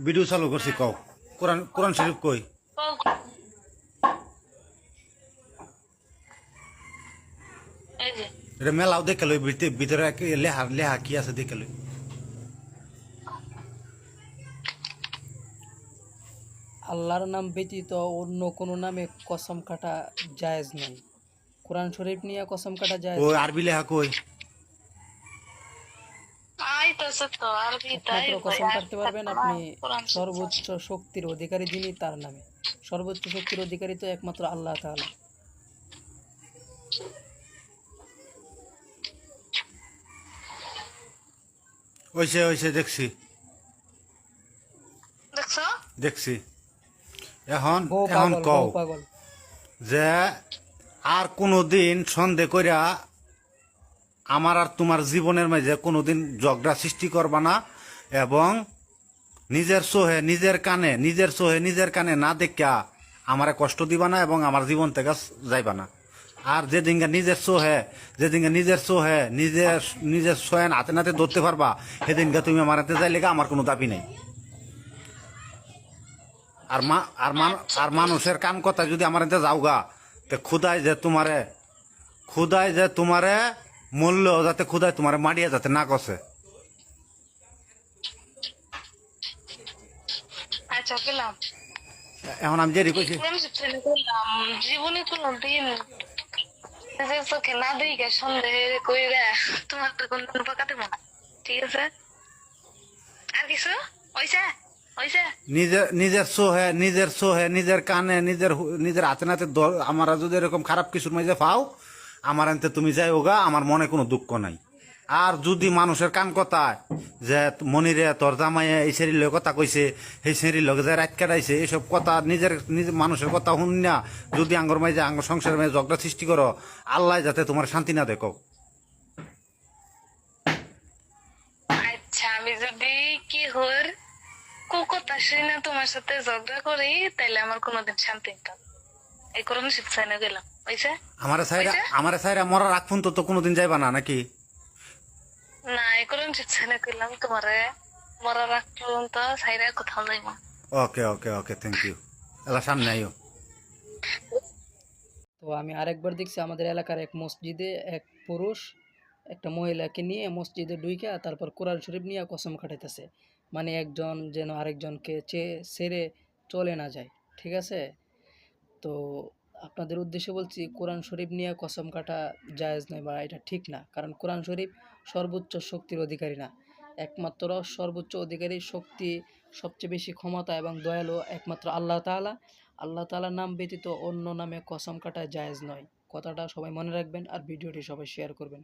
Video চালু করছি কও কোরআন কোরআন শরীফ কই এই যে এটা মেলাও দেখে লই ভিতরে লেহা লেহা কি আছে দেখে লই আল্লাহর নাম ব্যতীত অন্য কোনো নামে কসম কাটা জায়েজ নাই। কোরআন শরীফ নিয়ে কসম কাটা জায়েজ ওই নাই। আরবি লেহা কই আইতাছে তো আরবি তাই একমাত্র ভাই কসম কাটতে পারবেন আপনি কোরআন সর্বোচ্চ শক্তির অধিকারী যিনি তার নামে। সর্বোচ্চ শক্তির অধিকারী তো একমাত্র আল্লাহ তাআলা। ওইসে ওইসে দেখছি দেখছো দেখছি এখন বউ এখন পাগল, কও বউ পাগল। যে আর কোনোদিন সন্দেহ কইরা আমার আর তোমার জীবনের মাঝে কোনোদিন ঝগড়া সৃষ্টি করবা না এবং নিজের সোহে নিজের কানে নিজের সোহে নিজের কানে না দেখা আমারে কষ্ট দিবা না এবং আমার জীবন থেকে যাইবা না আর যেদিনকে নিজের সোহে নিজের নিজের সোহেন হাতে নাতে ধরতে পারবা সেদিনকে তুমি আমার হাতে যাইলে আমার কোনো দাবি নাই আর আর মানুষের কান কথা যদি আমার হাতে যাওগা তে খুদাই যে তোমারে মূল্য যাতে খুদাই তোমারে মারিয়া যাতে না কষে আচ্ছা গেলাম এখন আমি যেরি কইছি জীবনে কোনো দিন নিজের চোখে না দিকে সন্দেহ কইরা তোমার কোন পাকাতে মনে ঠিক আছে আর কিছু ওইসা ওইসা নিজের সোহে নিজের কানে নিজের হাতে নাতে আমার যদি এরকম খারাপ কিছুর মাঝে পাও আমার আনতে তুমি যাই ওগা আমার মনে কোনো দুঃখ নাই আর যদি মানুষের কান কথায় যে মনিরে তোর জামাইয়ে এই সেরির লগে কথা কইছে সেই সেরির লগে যে রাত কাটাইছে এইসব কথা নিজের মানুষের কথা শুন না যদি আঙ্গর মাঝে আঙ্গর সংসারের মাঝে ঝগড়া সৃষ্টি করো আল্লাহ যাতে তোমার শান্তি না দেখো আচ্ছা আমি যদি কি হর কথা শুনে তোমার সাথে ঝগড়া করি তাইলে আমার কোনোদিন শান্তি পাব এই করোনা শিক্ষা না গেলাম ওইসা আমারে সাইরা মরার রাখ ফোন তো কোনোদিন যাইবা না নাকি না এই করোনা শিক্ষা না গেলাম তোমারে মরা রাখ পর্যন্ত সাইরা কোথাও যাইব ওকে ওকে ওকে থ্যাংক ইউ এলা সামনে আইও তো আমি আরেকবার দেখছি আমাদের এলাকার এক মসজিদে এক পুরুষ একটা মহিলাকে নিয়ে মসজিদে ঢুইকা তারপর কোরআন শরীফ নিয়ে কসম খাটাইতেছে। মানে একজন যেন আরেকজনকে ছেড়ে চলে না যায়। ঠিক আছে? তো আপনাদের উদ্দেশ্যে বলছি কোরআন শরীফ নিয়ে কসম কাটা জায়েজ নয় বা এটা ঠিক না। কারণ কোরআন শরীফ সর্বোচ্চ শক্তির অধিকারী না। একমাত্র সর্বোচ্চ অধিকারী শক্তি সবচেয়ে বেশি ক্ষমতা এবং দয়ালু একমাত্র আল্লাহ তাআলা। আল্লাহ তাআলার নাম ব্যতীত অন্য নামে কসম কাটা জায়েজ নয়। কথাটা সবাই মনে রাখবেন আর ভিডিওটি সবাই শেয়ার করবেন।